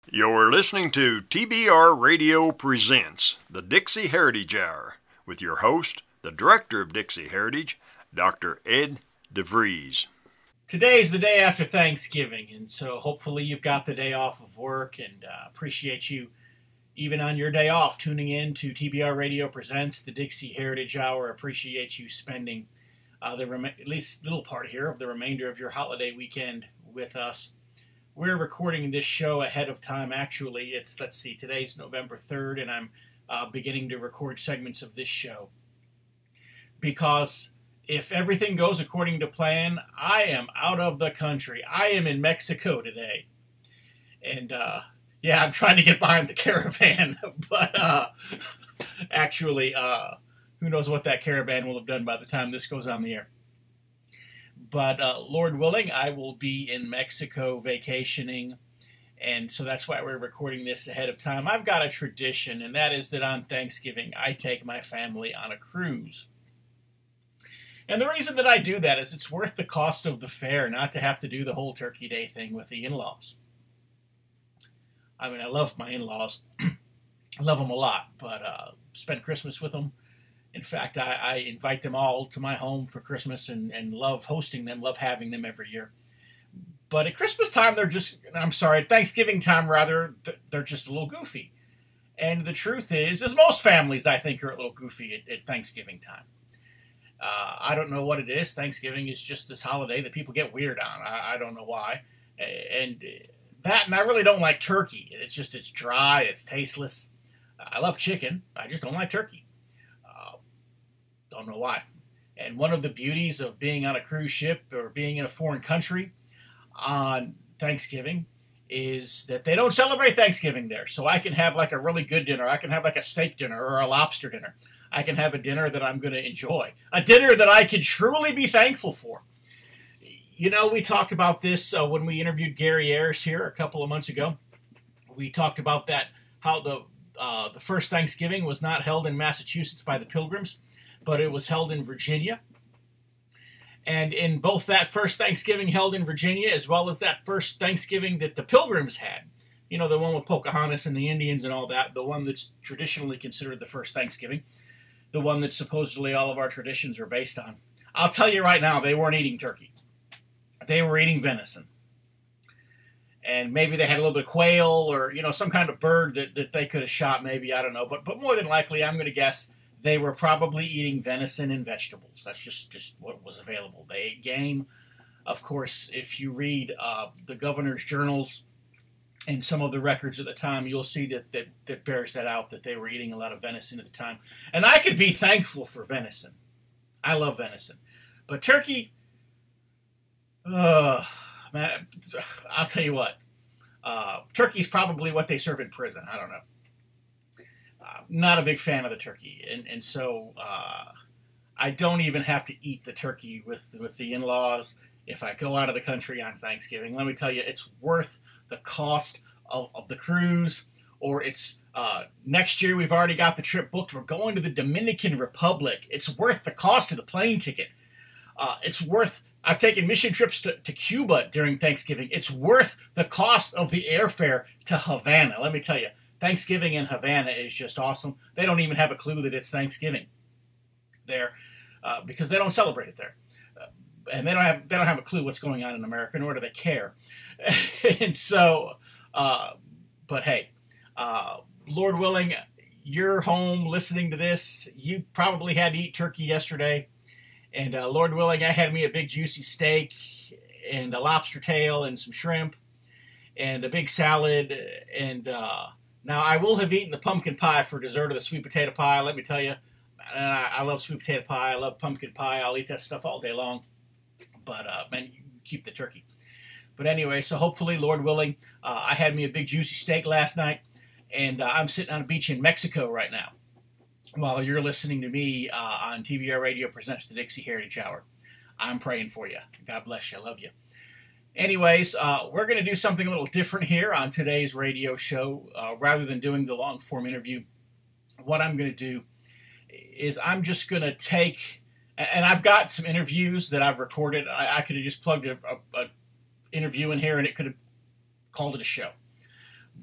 You're listening to TBR Radio Presents, the Dixie Heritage Hour, with your host, the Director of Dixie Heritage, Dr. Ed DeVries. Today's the day after Thanksgiving, and so hopefully you've got the day off of work, and appreciate you, even on your day off, tuning in to TBR Radio Presents, the Dixie Heritage Hour. Appreciate you spending at least a little part here of the remainder of your holiday weekend with us. We're recording this show ahead of time. Actually, today's November 3rd, and I'm beginning to record segments of this show. Because if everything goes according to plan, I am out of the country. I am in Mexico today. And, I'm trying to get behind the caravan. But, actually, who knows what that caravan will have done by the time this goes on the air. But Lord willing, I will be in Mexico vacationing, and so that's why we're recording this ahead of time. I've got a tradition, and that is that on Thanksgiving, I take my family on a cruise. And the reason that I do that is it's worth the cost of the fare not to have to do the whole Turkey Day thing with the in-laws. I mean, I love my in-laws. I love them a lot, but spend Christmas with them. In fact, I invite them all to my home for Christmas and love hosting them, love having them every year. But at Christmas time, at Thanksgiving time rather, they're just a little goofy. And the truth is most families, I think, are a little goofy at Thanksgiving time. I don't know what it is. Thanksgiving is just this holiday that people get weird on. I don't know why. And I really don't like turkey. It's dry, it's tasteless. I love chicken. I just don't like turkey. Don't know why. And one of the beauties of being on a cruise ship or being in a foreign country on Thanksgiving is that they don't celebrate Thanksgiving there. So I can have like a really good dinner. I can have like a steak dinner or a lobster dinner. I can have a dinner that I'm going to enjoy. A dinner that I can truly be thankful for. You know, we talked about this when we interviewed Gary Ayers here a couple of months ago. We talked about that, how the first Thanksgiving was not held in Massachusetts by the Pilgrims, but it was held in Virginia. And in both that first Thanksgiving held in Virginia, as well as that first Thanksgiving that the Pilgrims had, you know, the one with Pocahontas and the Indians and all that, the one that's traditionally considered the first Thanksgiving, the one that supposedly all of our traditions are based on. I'll tell you right now, they weren't eating turkey. They were eating venison. And maybe they had a little bit of quail or, you know, some kind of bird that they could have shot, maybe, I don't know. But more than likely, I'm going to guess they were probably eating venison and vegetables. That's just what was available. They ate game. Of course, if you read the governor's journals and some of the records at the time, you'll see that bears that out, that they were eating a lot of venison at the time. And I could be thankful for venison. I love venison. But turkey, man, I'll tell you what. Turkey's probably what they serve in prison. I don't know. Not a big fan of the turkey, and so I don't even have to eat the turkey with the in-laws if I go out of the country on Thanksgiving. Let me tell you, it's worth the cost of the cruise, or it's next year we've already got the trip booked. We're going to the Dominican Republic. It's worth the cost of the plane ticket. I've taken mission trips to Cuba during Thanksgiving. It's worth the cost of the airfare to Havana. Let me tell you, Thanksgiving in Havana is just awesome. They don't even have a clue that it's Thanksgiving there because they don't celebrate it there, and they don't have a clue what's going on in America, nor do they care. And so, but hey, Lord willing, you're home listening to this. You probably had to eat turkey yesterday, and Lord willing, I had me a big juicy steak and a lobster tail and some shrimp and a big salad and. Now, I will have eaten the pumpkin pie for dessert of the sweet potato pie. Let me tell you, I love sweet potato pie. I love pumpkin pie. I'll eat that stuff all day long. But, man, you keep the turkey. But anyway, so hopefully, Lord willing, I had me a big juicy steak last night. And I'm sitting on a beach in Mexico right now while you're listening to me on TBR Radio Presents the Dixie Heritage Hour. I'm praying for you. God bless you. I love you. Anyways, we're going to do something a little different here on today's radio show. Rather than doing the long-form interview, what I'm going to do is I'm just going to take, and I've got some interviews that I've recorded. I could have just plugged a interview in here and it could have called it a show.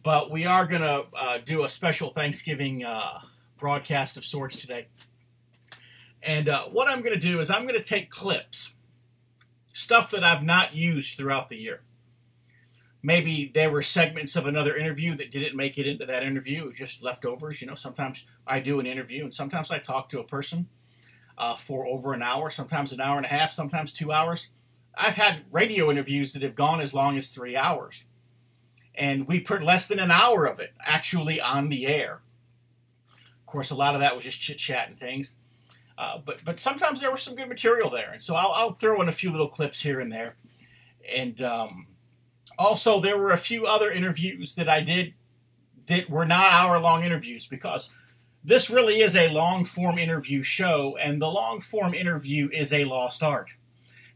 but we are going to do a special Thanksgiving broadcast of sorts today. And what I'm going to do is I'm going to take clips, stuff that I've not used throughout the year. Maybe there were segments of another interview that didn't make it into that interview. It was just leftovers. You know, sometimes I do an interview, and sometimes I talk to a person for over an hour, sometimes an hour and a half, sometimes 2 hours. I've had radio interviews that have gone as long as 3 hours. And we put less than an hour of it actually on the air. Of course, a lot of that was just chit-chat and things. But sometimes there was some good material there. And so I'll throw in a few little clips here and there. And also, there were a few other interviews that I did that were not hour-long interviews, because this really is a long-form interview show, and the long-form interview is a lost art.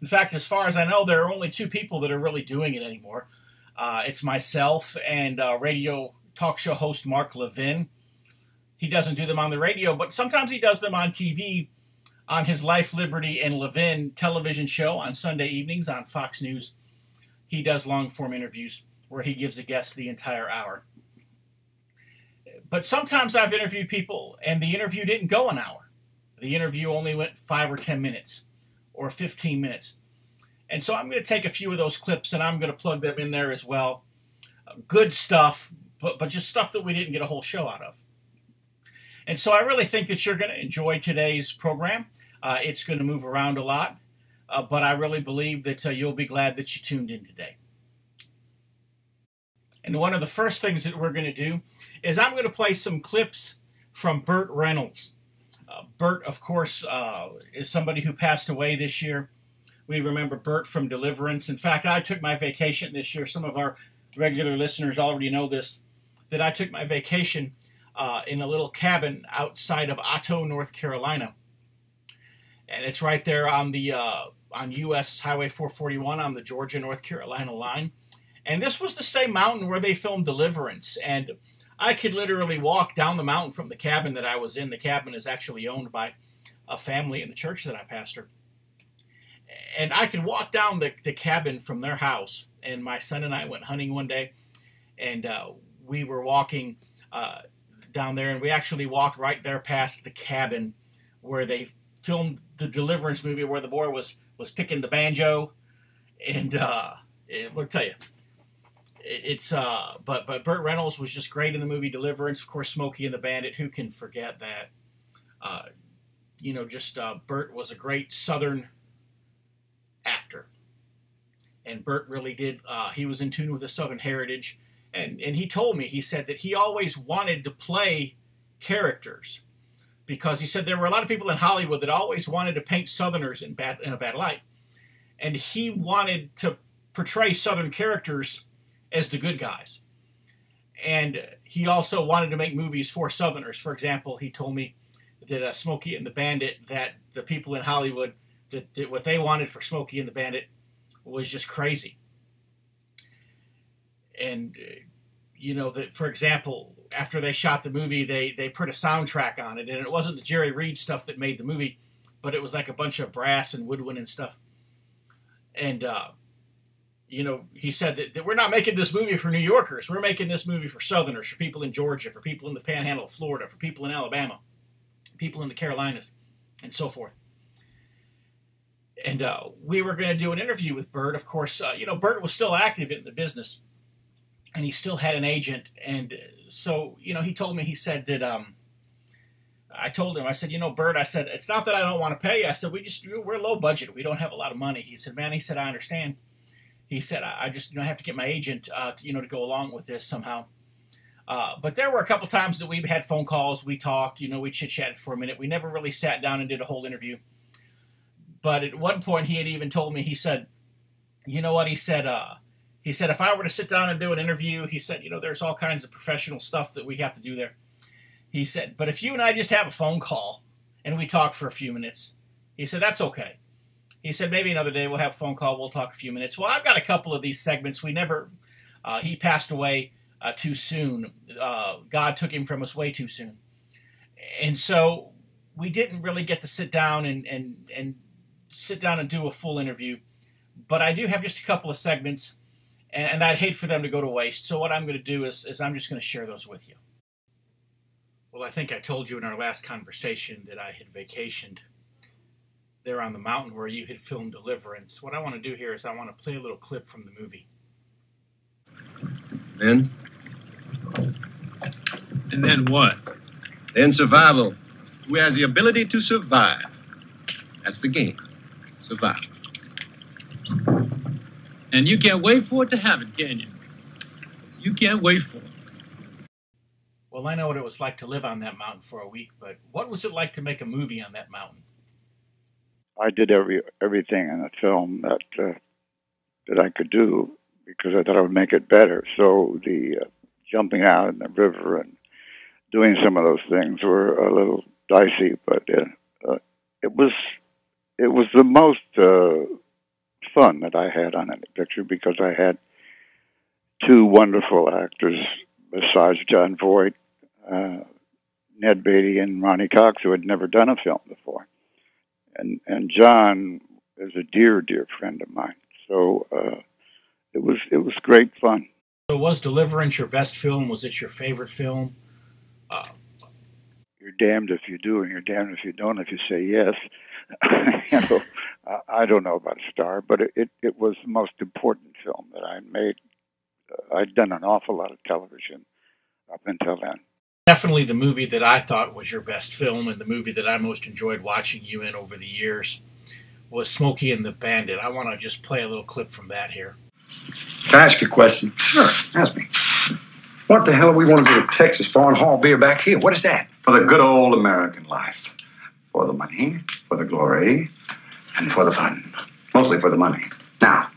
In fact, as far as I know, there are only 2 people that are really doing it anymore. It's myself and radio talk show host Mark Levin. He doesn't do them on the radio, but sometimes he does them on TV on his Life, Liberty, and Levin television show on Sunday evenings on Fox News. He does long-form interviews where he gives a guest the entire hour. But sometimes I've interviewed people and the interview didn't go an hour. The interview only went 5 or 10 minutes or 15 minutes. And so I'm going to take a few of those clips and I'm going to plug them in there as well. Good stuff, but just stuff that we didn't get a whole show out of. And so I really think that you're going to enjoy today's program. It's going to move around a lot, but I really believe that you'll be glad that you tuned in today. And one of the first things that we're going to do is I'm going to play some clips from Burt Reynolds. Burt, of course, is somebody who passed away this year. We remember Burt from Deliverance. In fact, I took my vacation this year. Some of our regular listeners already know this, that I took my vacation in a little cabin outside of Otto, North Carolina. And it's right there on the on U.S. Highway 441 on the Georgia-North Carolina line. And this was the same mountain where they filmed Deliverance. And I could literally walk down the mountain from the cabin that I was in. The cabin is actually owned by a family in the church that I pastor. And I could walk down the cabin from their house. And my son and I went hunting one day. And we were walking down there. And we actually walked right there past the cabin where they filmed the Deliverance movie, where the boy was picking the banjo. And we'll tell you, but Burt Reynolds was just great in the movie Deliverance. Of course, Smokey and the Bandit. Who can forget that? Burt was a great Southern actor, and Burt really did. He was in tune with the Southern heritage, and he told me, he said that he always wanted to play characters, because he said there were a lot of people in Hollywood that always wanted to paint Southerners in a bad light, and he wanted to portray Southern characters as the good guys. And he also wanted to make movies for Southerners. For example, he told me that Smokey and the Bandit, that the people in Hollywood, that what they wanted for Smokey and the Bandit was just crazy. And, that, for example, after they shot the movie, they put a soundtrack on it. And it wasn't the Jerry Reed stuff that made the movie, but it was like a bunch of brass and woodwind and stuff. And, he said that we're not making this movie for New Yorkers. We're making this movie for Southerners, for people in Georgia, for people in the Panhandle of Florida, for people in Alabama, people in the Carolinas, and so forth. And we were going to do an interview with Burt. Of course, Burt was still active in the business, and he still had an agent. And so, he told me, he said that, I told him, I said, Burt, I said, it's not that I don't want to pay you. I said, we're low budget. We don't have a lot of money. He said, man, I understand. He said, I just have to get my agent, to go along with this somehow. But there were a couple times that we had phone calls. We talked, we chit-chatted for a minute. We never really sat down and did a whole interview. But at one point, he had even told me, he said, you know what? He said, if I were to sit down and do an interview, he said, there's all kinds of professional stuff that we have to do there. He said, but if you and I just have a phone call and we talk for a few minutes, he said, that's okay. He said, maybe another day we'll have a phone call, we'll talk a few minutes. Well, I've got a couple of these segments. He passed away too soon. God took him from us way too soon. And so we didn't really get to sit down and sit down and do a full interview. But I do have just a couple of segments. and I'd hate for them to go to waste. So what I'm going to do is I'm just going to share those with you. Well, I think I told you in our last conversation that I had vacationed there on the mountain where you had filmed Deliverance. What I want to do here is I want to play a little clip from the movie. Then? And then what? Then survival. Who has the ability to survive? That's the game. Survival. And you can't wait for it to happen, can you? You can't wait for it. Well, I know what it was like to live on that mountain for a week, but what was it like to make a movie on that mountain? I did everything in the film that I could do because I thought I would make it better. So the jumping out in the river and doing some of those things were a little dicey, but it was the most fun that I had on any picture because I had two wonderful actors besides John Voight, Ned Beatty, and Ronnie Cox, who had never done a film before. And John is a dear friend of mine. So it was great fun. So was Deliverance your best film? Was it your favorite film? You're damned if you do, and you're damned if you don't. If you say yes, I don't know about a star, but it was the most important film that I made. I'd done an awful lot of television up until then. Definitely the movie that I thought was your best film and the movie that I most enjoyed watching you in over the years was Smokey and the Bandit. I want to just play a little clip from that here. Can I ask you a question? Sure, ask me. What the hell do we want to go to Texas for and haul beer back here? What is that? For the good old American life. For the money, for the glory, and for the fun. Mostly for the money. Now,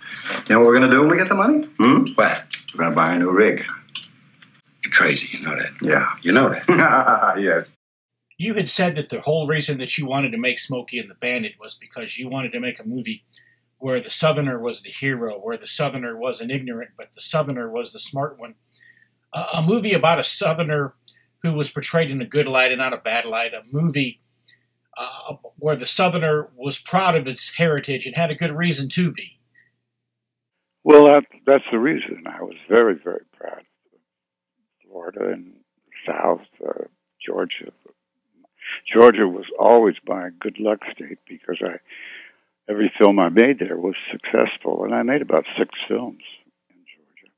you know what we're going to do when we get the money? What? We're going to buy a new rig. You're crazy, you know that. Yeah. You know that. Yes. You had said that the whole reason that you wanted to make Smokey and the Bandit was because you wanted to make a movie where the Southerner was the hero, where the Southerner wasn't ignorant, but the Southerner was the smart one. A movie about a Southerner who was portrayed in a good light and not a bad light. A movie where the Southerner was proud of its heritage and had a good reason to be. Well, that's the reason. I was very proud of Florida and South, Georgia. Georgia was always my good luck state because every film I made there was successful, and I made about 6 films in Georgia.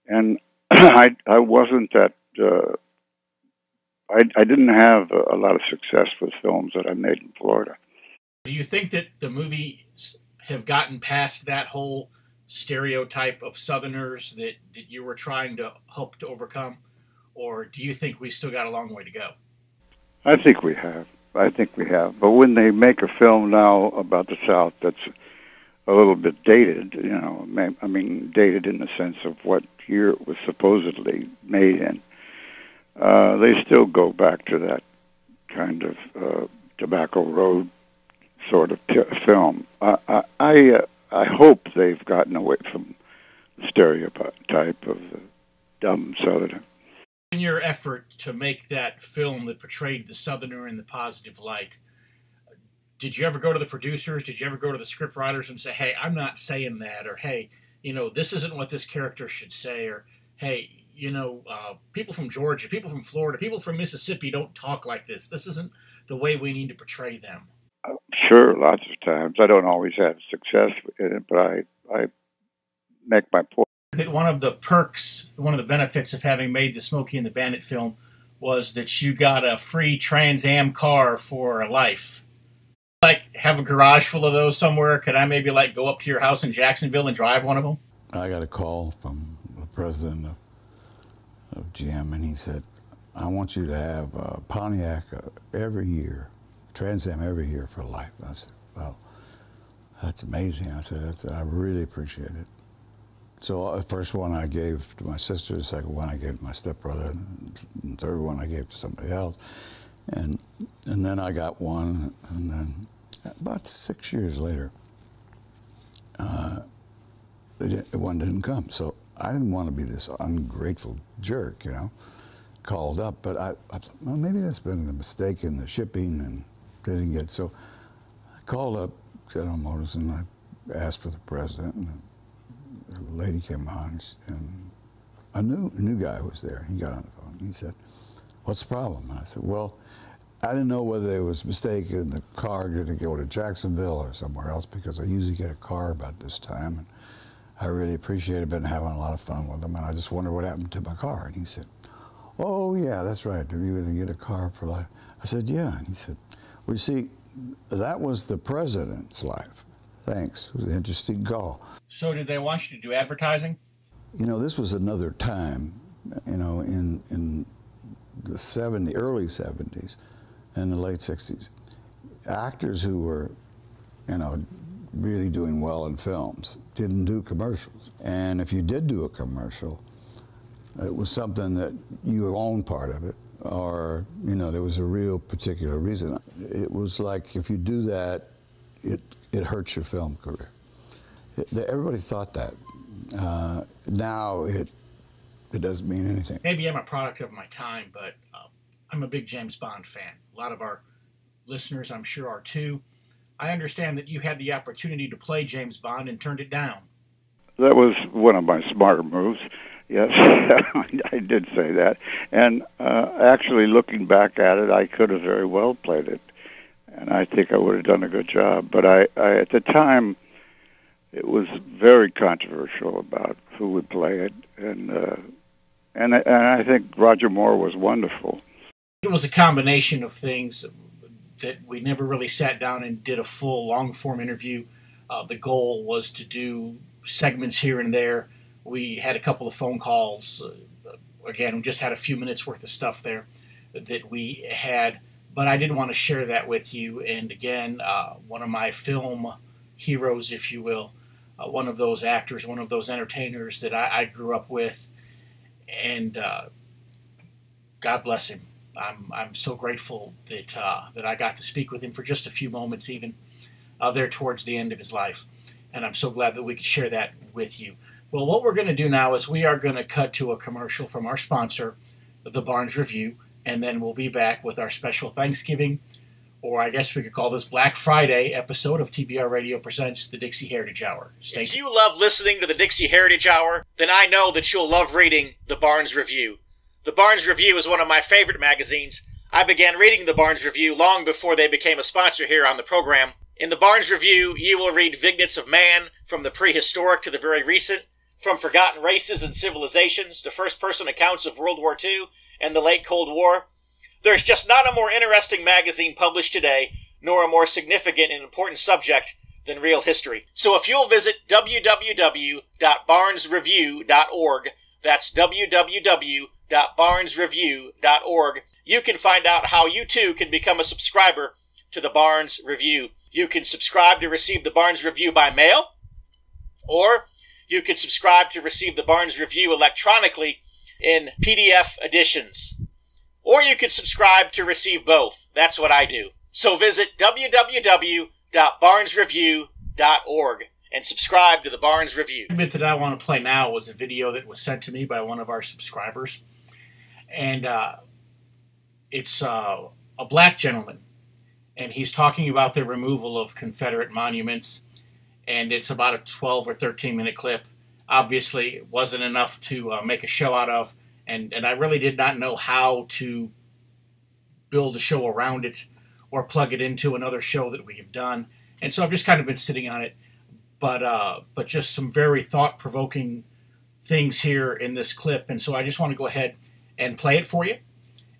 And I wasn't that. I didn't have a lot of success with films that I made in Florida. Do you think that the movies have gotten past that whole stereotype of Southerners that you were trying to hope to overcome? Or do you think we still got a long way to go? I think we have. But when they make a film now about the South that's a little bit dated, I mean, dated in the sense of what year it was supposedly made in, they still go back to that kind of Tobacco Road sort of film. I hope they've gotten away from the stereotype of the dumb Southerner. In your effort to make that film that portrayed the Southerner in the positive light, did you ever go to the producers? Did you ever go to the script writers and say, hey, I'm not saying that, or hey, this isn't what this character should say, or hey, people from Georgia, people from Florida, people from Mississippi don't talk like this. This isn't the way we need to portray them. Sure, lots of times. I don't always have success in it, but I make my point. That one of the perks, one of the benefits of having made the Smokey and the Bandit film was that you got a free Trans Am car for life. Like, have a garage full of those somewhere? Could I maybe go up to your house in Jacksonville and drive one of them? I got a call from the president of GM, and he said, I want you to have Pontiac every year, Trans Am every year for life. I said, well, that's amazing. I said, I really appreciate it. So the first one I gave to my sister, the second one I gave to my stepbrother, and the third one I gave to somebody else. And then I got one, and then about 6 years later, one didn't come. So I didn't want to be this ungrateful jerk, called up. But I thought, well, maybe there's been a mistake in the shipping and didn't get. So I called up General Motors and I asked for the president. And a lady came on, and a new guy was there. He got on the phone. He said, "What's the problem?" And I said, "Well, I didn't know whether there was a mistake in the car to go to Jacksonville or somewhere else, because I usually get a car about this time. And I really appreciate it, been having a lot of fun with them, and I just wonder what happened to my car." And he said, "Oh, yeah, that's right. You're going to get a car for life." I said, "Yeah." And he said, "Well, you see, that was the president's life. Thanks. It was an interesting call." So did they want you to do advertising? You know, this was another time, you know, in the early 70s and the late 60s. Actors who were, you know, really doing well in films didn't do commercials. And if you did do a commercial, it was something that you owned part of it, or, you know, there was a real particular reason. It was like, if you do that, it hurts your film career. Everybody thought that. Now it doesn't mean anything. Maybe I'm a product of my time, but I'm a big James Bond fan. A lot of our listeners, I'm sure, are too. I understand that you had the opportunity to play James Bond and turned it down. That was one of my smarter moves. Yes, I did say that. And actually, looking back at it, I could have very well played it, and I think I would have done a good job. But I at the time, it was very controversial about who would play it, and I think Roger Moore was wonderful. It was a combination of things that we never really sat down and did a full long-form interview. The goal was to do segments here and there. We had a couple of phone calls. Again, we just had a few minutes worth of stuff there that we had, but I didn't want to share that with you. And again, one of my film heroes, if you will, one of those actors, one of those entertainers that I grew up with, and God bless him. I'm so grateful that I got to speak with him for just a few moments, even there towards the end of his life, and I'm so glad that we could share that with you. Well, what we're going to do now is we are going to cut to a commercial from our sponsor, the Barnes Review, and then we'll be back with our special Thanksgiving, or I guess we could call this Black Friday episode of TBR Radio Presents the Dixie Heritage Hour. Stay tuned. If you love listening to the Dixie Heritage Hour, then I know that you'll love reading the Barnes Review. The Barnes Review is one of my favorite magazines. I began reading the Barnes Review long before they became a sponsor here on the program. In the Barnes Review, you will read vignettes of man, from the prehistoric to the very recent, from forgotten races and civilizations to first-person accounts of World War II and the late Cold War. There's just not a more interesting magazine published today, nor a more significant and important subject than real history. So if you'll visit www.barnesreview.org, that's www.barnesreview.org, you can find out how you too can become a subscriber to the Barnes Review. You can subscribe to receive the Barnes Review by mail, or you can subscribe to receive the Barnes Review electronically in PDF editions. Or you can subscribe to receive both. That's what I do. So visit www.barnesreview.org and subscribe to the Barnes Review. The bit that I want to play now was a video that was sent to me by one of our subscribers. And it's a black gentleman. And he's talking about the removal of Confederate monuments. And it's about a 12 or 13 minute clip. Obviously, it wasn't enough to make a show out of. And I really did not know how to build a show around it or plug it into another show that we have done. And so I've just kind of been sitting on it. But just some very thought-provoking things here in this clip. And so I just want to go ahead and play it for you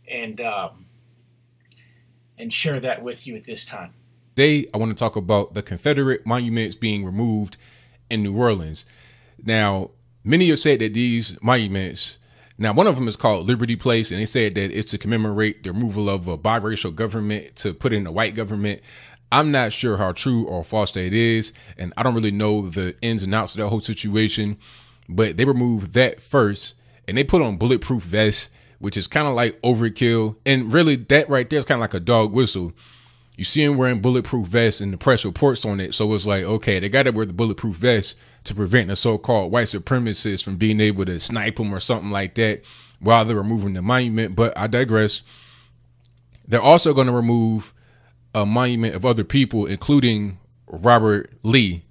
and share that with you at this time. Today, I want to talk about the Confederate monuments being removed in New Orleans. Now, many have said that these monuments... Now, one of them is called Liberty Place, and they said that it's to commemorate the removal of a biracial government to put in a white government. I'm not sure how true or false that is, and I don't really know the ins and outs of that whole situation, but they removed that first, and they put on bulletproof vests, which is kind of like overkill, and really that right there is kind of like a dog whistle. You see them wearing bulletproof vests, and the press reports on it, so it's like, okay, they got to wear the bulletproof vest to prevent the so-called white supremacists from being able to snipe them or something like that while they're removing the monument. But I digress. They're also going to remove a monument of other people, including Robert Lee,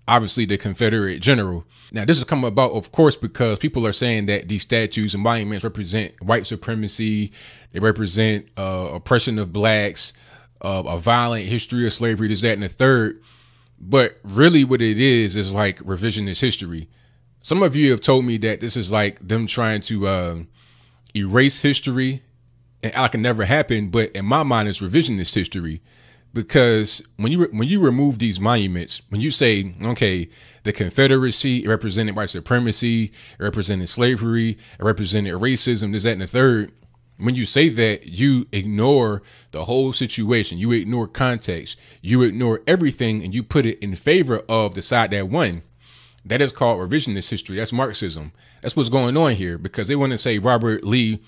obviously the Confederate general. Now, this has come about, of course, because people are saying that these statues and monuments represent white supremacy. They represent oppression of blacks, a violent history of slavery, this, that, and the third. But really what it is like revisionist history. Some of you have told me that this is like them trying to erase history and like it never happened. But in my mind, it's revisionist history, because when you remove these monuments, when you say, okay, the Confederacy, it represented white supremacy, it represented slavery, it represented racism, this, that, and the third. When you say that, you ignore the whole situation. You ignore context. You ignore everything, and you put it in favor of the side that won. That is called revisionist history. That's Marxism. That's what's going on here, because they want to say Robert Lee,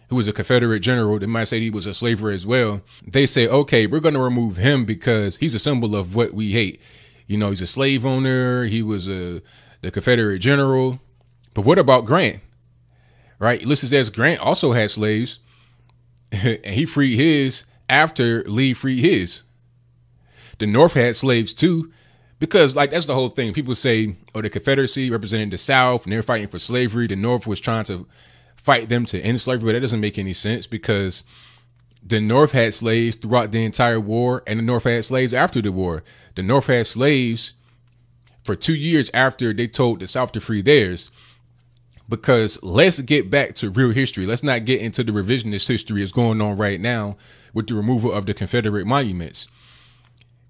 who was a Confederate general, they might say he was a slaver as well. They say, okay, we're going to remove him because he's a symbol of what we hate. You know, he's a slave owner. He was the Confederate general. But what about Grant? Right? Ulysses S. Grant also had slaves, and he freed his after Lee freed his. The North had slaves too, because like that's the whole thing. People say, oh, the Confederacy represented the South and they're fighting for slavery. The North was trying to fight them to end slavery, but that doesn't make any sense, because the North had slaves throughout the entire war, and the North had slaves after the war. The North had slaves for 2 years after they told the South to free theirs. Because let's get back to real history. Let's not get into the revisionist history that's going on right now with the removal of the Confederate monuments.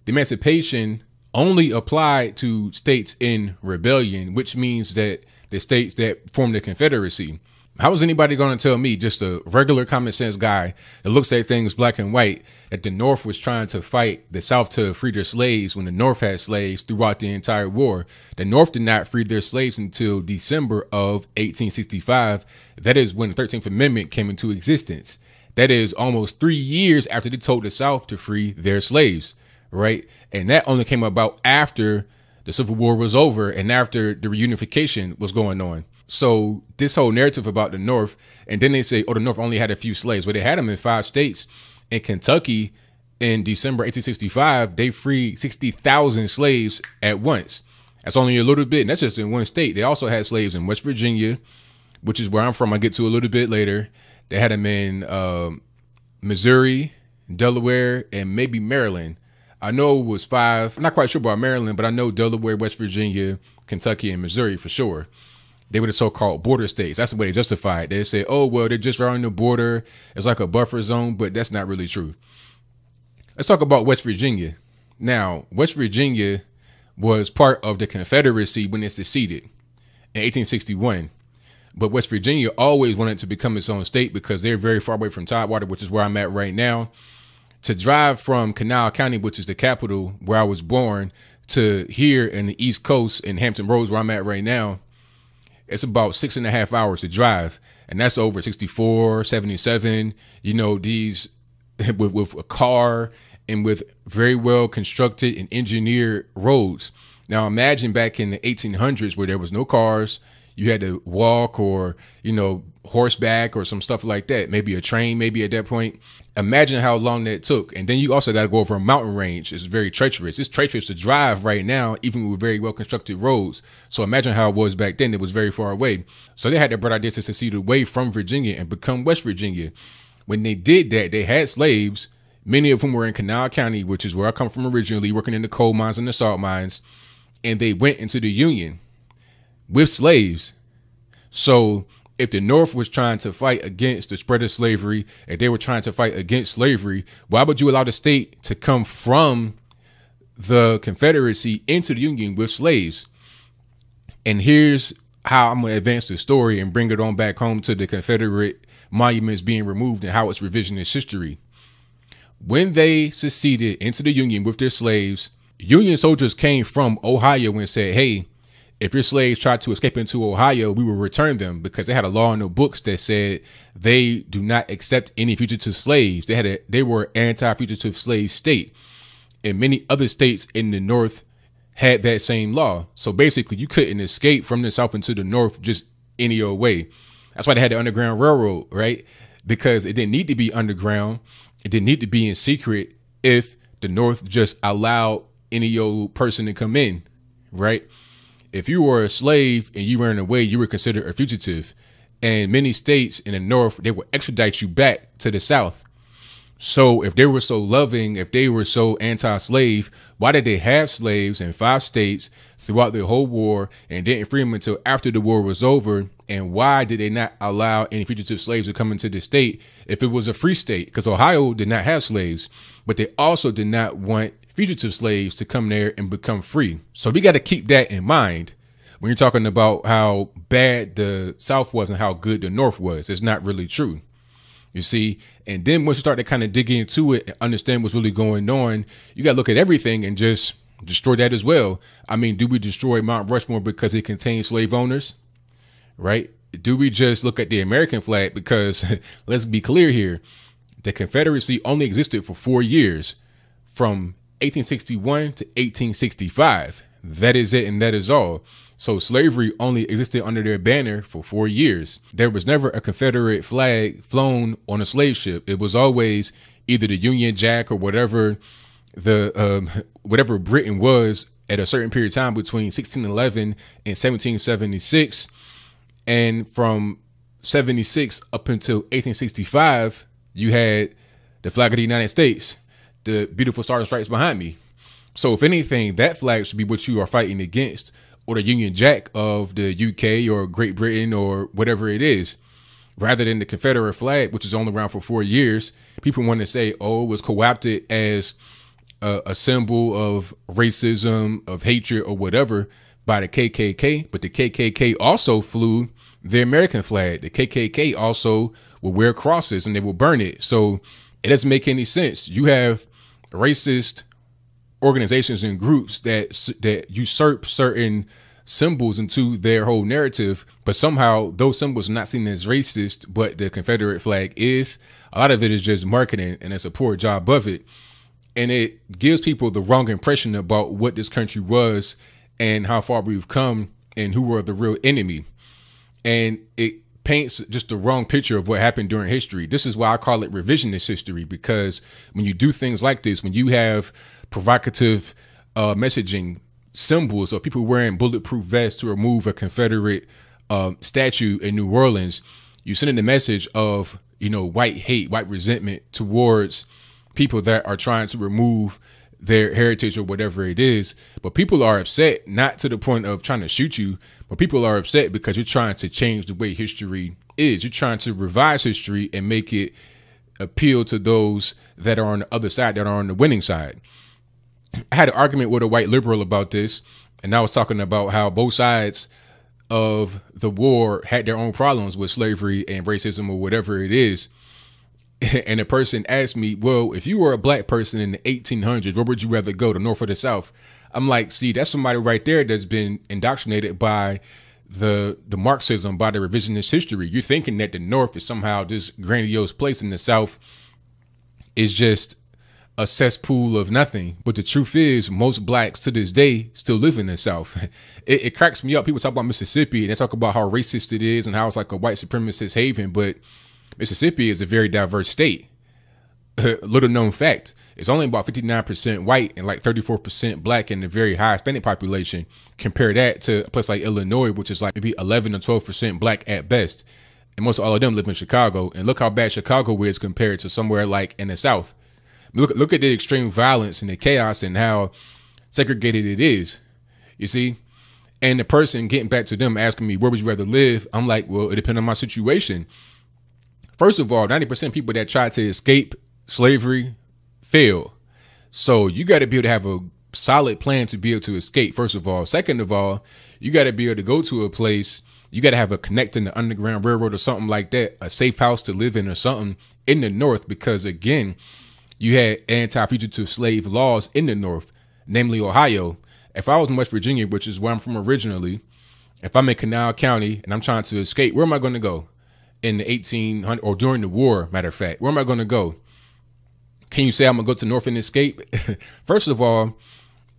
The Emancipation only applied to states in rebellion, which means that the states that formed the Confederacy. How is anybody going to tell me, just a regular common sense guy that looks at things black and white, that the North was trying to fight the South to free their slaves when the North had slaves throughout the entire war? The North did not free their slaves until December of 1865. That is when the 13th Amendment came into existence. That is almost 3 years after they told the South to free their slaves, right? And that only came about after the Civil War was over and after the reunification was going on. So this whole narrative about the North, and then they say, oh, the North only had a few slaves. Well, they had them in 5 states. In Kentucky, in December 1865, they freed 60,000 slaves at once. That's only a little bit, and that's just in one state. They also had slaves in West Virginia, which is where I'm from. I'll get to a little bit later. They had them in Missouri, Delaware, and maybe Maryland. I know it was 5. I'm not quite sure about Maryland, but I know Delaware, West Virginia, Kentucky, and Missouri for sure. They were the so-called border states. That's the way they justify it. They say, oh, well, they're just right on the border. It's like a buffer zone, but that's not really true. Let's talk about West Virginia. Now, West Virginia was part of the Confederacy when it seceded in 1861. But West Virginia always wanted to become its own state because they're very far away from Tidewater, which is where I'm at right now. To drive from Kanawha County, which is the capital where I was born, to here in the East Coast in Hampton Roads, where I'm at right now, it's about 6.5 hours to drive. And that's over 64, 77, you know, these with a car and with very well constructed and engineered roads. Now, imagine back in the 1800s where there was no cars. You had to walk or, you know, horseback or some stuff like that. Maybe a train, maybe at that point. Imagine how long that took. And then you also got to go over a mountain range. It's very treacherous. It's treacherous to drive right now, even with very well constructed roads. So imagine how it was back then. It was very far away. So they had the bright idea to secede away from Virginia and become West Virginia. When they did that, they had slaves, many of whom were in Kanawha County, which is where I come from originally, working in the coal mines and the salt mines. And they went into the Union with slaves. So if the North was trying to fight against the spread of slavery, if they were trying to fight against slavery, why would you allow the state to come from the Confederacy into the Union with slaves? And here's how I'm going to advance the story and bring it on back home to the Confederate monuments being removed and how it's revisionist history. When they seceded into the Union with their slaves, Union soldiers came from Ohio and said, hey, if your slaves tried to escape into Ohio, we will return them, because they had a law in the books that said they do not accept any fugitive slaves. They were anti-fugitive slave state, and many other states in the North had that same law. So basically, you couldn't escape from the South into the North just any old way. That's why they had the Underground Railroad, right? Because it didn't need to be underground. It didn't need to be in secret if the North just allowed any old person to come in. right? If you were a slave and you ran away, you were considered a fugitive. And many states in the North, they would extradite you back to the South. So if they were so loving, if they were so anti-slave, why did they have slaves in 5 states throughout the whole war and didn't free them until after the war was over? And why did they not allow any fugitive slaves to come into the state if it was a free state? Because Ohio did not have slaves, but they also did not want fugitive slaves to come there and become free. So we got to keep that in mind when you're talking about how bad the South was and how good the North was. It's not really true, you see. And then once you start to kind of dig into it and understand what's really going on, you got to look at everything and just destroy that as well. I mean, do we destroy Mount Rushmore because it contains slave owners, right? Do we just look at the American flag? Because let's be clear here, the Confederacy only existed for 4 years, from 1861 to 1865. That is it, and that is all. So slavery only existed under their banner for 4 years. There was never a Confederate flag flown on a slave ship. It was always either the Union Jack or whatever whatever Britain was at a certain period of time between 1611 and 1776. And from 76 up until 1865, you had the flag of the United States, the beautiful stars and stripes behind me. So if anything, that flag should be what you are fighting against, or the Union Jack of the UK or Great Britain or whatever it is, rather than the Confederate flag, which is only around for 4 years. People want to say, oh, it was co-opted as a symbol of racism, of hatred or whatever by the KKK. But the KKK also flew the American flag. The KKK also will wear crosses and they will burn it. So it doesn't make any sense. You have racist organizations and groups that usurp certain symbols into their whole narrative, but somehow those symbols are not seen as racist, but the Confederate flag is. A lot of it is just marketing, and it's a poor job of it. And it gives people the wrong impression about what this country was and how far we've come and who were the real enemy. And it paints just the wrong picture of what happened during history. This is why I call it revisionist history, because when you do things like this, when you have provocative messaging, symbols of people wearing bulletproof vests to remove a Confederate statue in New Orleans, you send in the message of, white hate, white resentment towards people that are trying to remove their heritage or whatever it is. But people are upset, not to the point of trying to shoot you, but people are upset because you're trying to change the way history is. You're trying to revise history and make it appeal to those that are on the other side, that are on the winning side. I had an argument with a white liberal about this, and I was talking about how both sides of the war had their own problems with slavery and racism or whatever it is. And the person asked me, well, if you were a black person in the 1800s, where would you rather go, the North or the South? I'm like, see, that's somebody right there that's been indoctrinated by the Marxism, by the revisionist history. You're thinking that the North is somehow this grandiose place and the South is just a cesspool of nothing. But the truth is, most blacks to this day still live in the South. It cracks me up. People talk about Mississippi and they talk about how racist it is and how it's like a white supremacist haven. But Mississippi is a very diverse state. Little known fact. It's only about 59% white and like 34% black and a very high Hispanic population. Compare that to a place like Illinois, which is like maybe 11 or 12% black at best. And most all of them live in Chicago. And look how bad Chicago is compared to somewhere like in the South. Look at the extreme violence and the chaos and how segregated it is, you see? And the person getting back to them asking me, where would you rather live? I'm like, well, it depends on my situation. First of all, 90% of people that try to escape slavery fail. So you got to be able to have a solid plan to be able to escape, first of all. Second of all, you got to be able to go to a place. You got to have a connecting the Underground Railroad or something like that, a safe house to live in or something in the North, because again, you had anti-fugitive slave laws in the North, namely Ohio. If I was in West Virginia, which is where I'm from originally, if I'm in Canal County and I'm trying to escape, where am I going to go? In the 1800s or during the war, matter of fact, where am I going to go? Can you say I'm going to go to North and escape? First of all,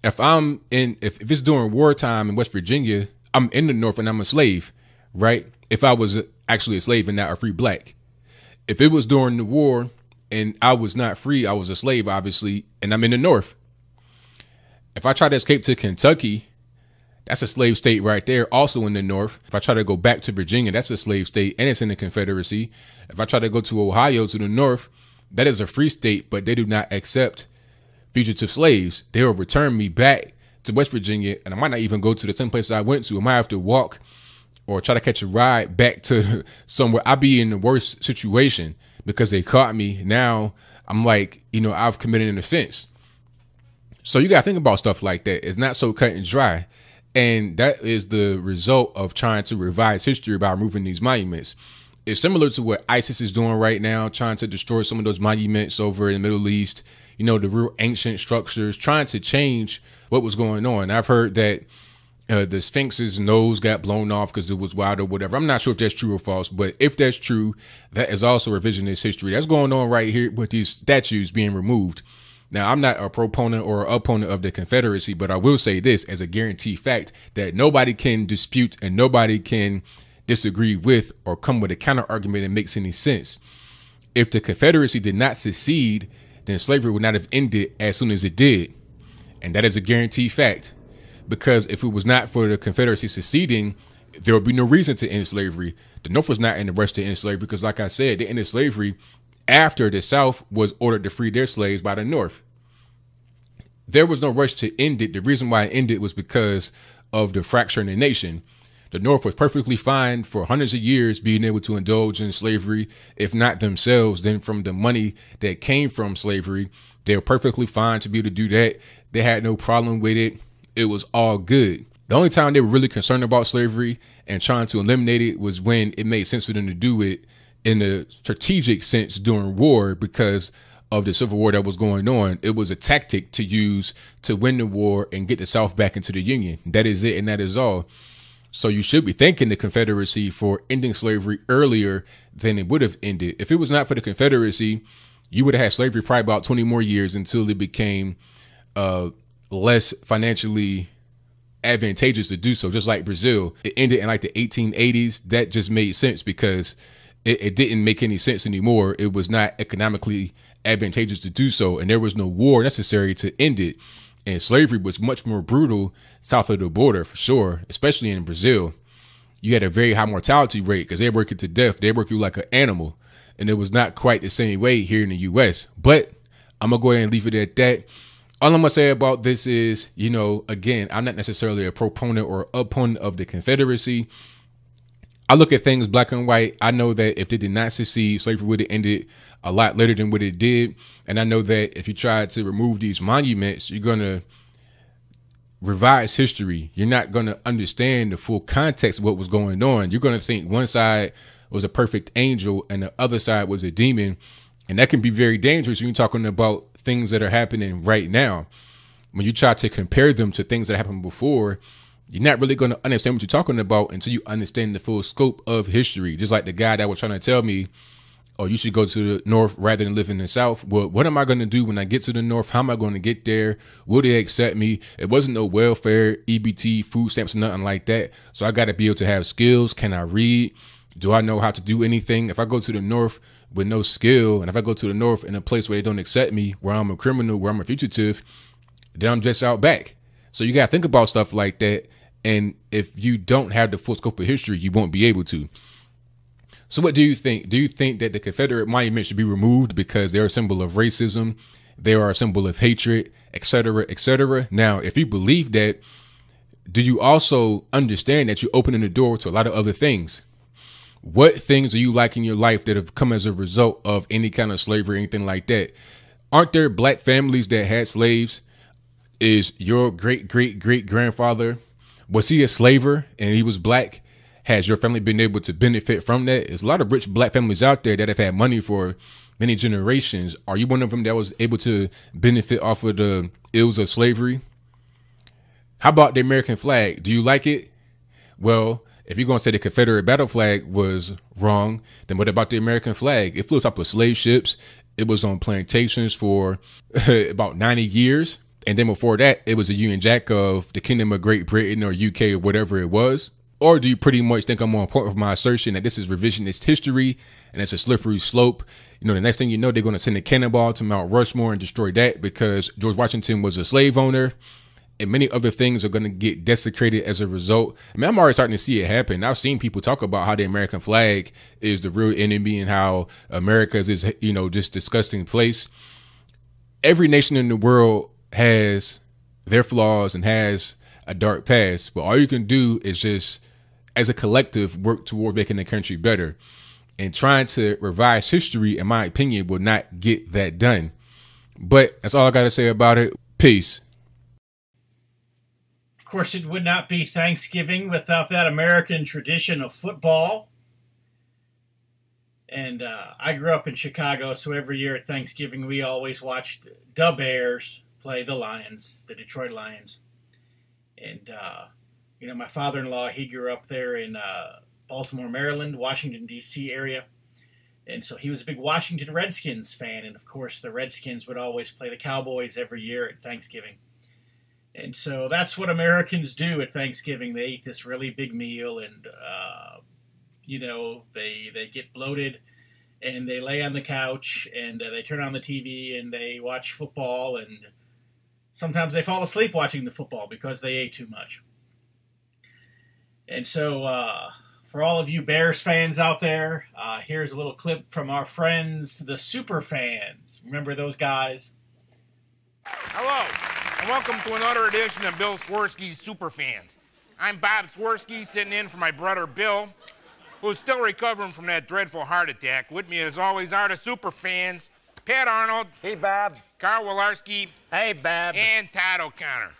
if it's during wartime in West Virginia, I'm in the North and I'm a slave, right? If I was actually a slave and not a free black. If it was during the war and I was not free, I was a slave, obviously, and I'm in the North. If I try to escape to Kentucky, That's a slave state right there, also in the North. If I try to go back to Virginia, that's a slave state, and it's in the Confederacy. If I try to go to Ohio, to the North, that is a free state, but they do not accept fugitive slaves. They will return me back to West Virginia, and I might not even go to the same place I went to. I might have to walk or try to catch a ride back to somewhere. I'll be in the worst situation because they caught me. Now I'm like, I've committed an offense. So you got to think about stuff like that. It's not so cut and dry. And that is the result of trying to revise history by removing these monuments. It's similar to what ISIS is doing right now, trying to destroy some of those monuments over in the Middle East, the real ancient structures, trying to change what was going on. I've heard that the Sphinx's nose got blown off because it was wild or whatever. I'm not sure if that's true or false, but if that's true, that is also revisionist history. That's going on right here with these statues being removed. Now, I'm not a proponent or opponent of the Confederacy, but I will say this as a guaranteed fact that nobody can dispute and nobody can disagree with or come with a counter argument that makes any sense. If the Confederacy did not secede, then slavery would not have ended as soon as it did. And that is a guaranteed fact, because if it was not for the Confederacy seceding, there would be no reason to end slavery. The North was not in the rush to end slavery because, like I said, they ended slavery after the South was ordered to free their slaves by the North. There was no rush to end it. The reason why it ended was because of the fracture in the nation. The North was perfectly fine for hundreds of years being able to indulge in slavery, if not themselves, then from the money that came from slavery. They were perfectly fine to be able to do that. They had no problem with it. It was all good. The only time they were really concerned about slavery and trying to eliminate it was when it made sense for them to do it in a strategic sense during war because of the Civil War that was going on. It was a tactic to use to win the war and get the South back into the Union. That is it, and that is all. So you should be thanking the Confederacy for ending slavery earlier than it would have ended. If it was not for the Confederacy, you would have had slavery probably about 20 more years until it became less financially advantageous to do so, just like Brazil. It ended in like the 1880s. That just made sense because it didn't make any sense anymore. It was not economically advantageous to do so, and there was no war necessary to end it. And slavery was much more brutal south of the border, for sure, especially in Brazil. You had a very high mortality rate because they work you to death. They work you like an animal, and it was not quite the same way here in the U.S. But I'm going to go ahead and leave it at that. All I'm going to say about this is, again, I'm not necessarily a proponent or opponent of the Confederacy. I look at things black and white. I know that if they did not secede, slavery would have ended a lot later than what it did. And I know that if you try to remove these monuments, you're going to revise history. You're not going to understand the full context of what was going on. You're going to think one side was a perfect angel and the other side was a demon. And that can be very dangerous when you're talking about things that are happening right now. When you try to compare them to things that happened before, you're not really going to understand what you're talking about until you understand the full scope of history. Just like the guy that was trying to tell me, oh, you should go to the North rather than live in the South. Well, what am I going to do when I get to the North? How am I going to get there? Will they accept me? It wasn't no welfare, EBT, food stamps, nothing like that. So I got to be able to have skills. Can I read? Do I know how to do anything? If I go to the North with no skill, and if I go to the North in a place where they don't accept me, where I'm a criminal, where I'm a fugitive, then I'm just out back. So you got to think about stuff like that. And if you don't have the full scope of history, you won't be able to. So what do you think? Do you think that the Confederate monuments should be removed because they're a symbol of racism? They are a symbol of hatred, etc., etc. Now, if you believe that, do you also understand that you're opening the door to a lot of other things? What things do you like in your life that have come as a result of any kind of slavery, anything like that? Aren't there black families that had slaves? Is your great-great-great-grandfather, was he a slaver and he was black? Has your family been able to benefit from that? There's a lot of rich black families out there that have had money for many generations. Are you one of them that was able to benefit off of the ills of slavery? How about the American flag? Do you like it? Well, if you're going to say the Confederate battle flag was wrong, then what about the American flag? It flew atop of slave ships. It was on plantations for about 90 years. And then before that, it was a Union Jack of the Kingdom of Great Britain or UK or whatever it was. Or do you pretty much think I'm on point with my assertion that this is revisionist history and it's a slippery slope? The next thing you know, they're going to send a cannonball to Mount Rushmore and destroy that because George Washington was a slave owner and many other things are going to get desecrated as a result. I mean, I'm already starting to see it happen. I've seen people talk about how the American flag is the real enemy and how America's is, just disgusting place. Every nation in the world has their flaws and has a dark past, but all you can do is just, as a collective, work toward making the country better. And trying to revise history, in my opinion, will not get that done. But that's all I got to say about it. Peace. Of course, it would not be Thanksgiving without that American tradition of football. And I grew up in Chicago, so every year at Thanksgiving, we always watched the Bears play the Lions, the Detroit Lions. And, my father-in-law, he grew up there in Baltimore, Maryland, Washington, D.C. area. And so he was a big Washington Redskins fan. And, of course, the Redskins would always play the Cowboys every year at Thanksgiving. And so that's what Americans do at Thanksgiving. They eat this really big meal and, they get bloated and they lay on the couch and they turn on the TV and they watch football. And sometimes they fall asleep watching the football because they ate too much. And so for all of you Bears fans out there, here's a little clip from our friends, the Super Fans. Remember those guys? Hello, and welcome to another edition of Bill Swirsky's Super Fans. I'm Bob Swirsky, sitting in for my brother Bill, who's still recovering from that dreadful heart attack. With me, as always, are the Super Fans, Pat Arnold. Hey, Bob. Carl Wilarski. Hey, Bob. And Todd O'Connor.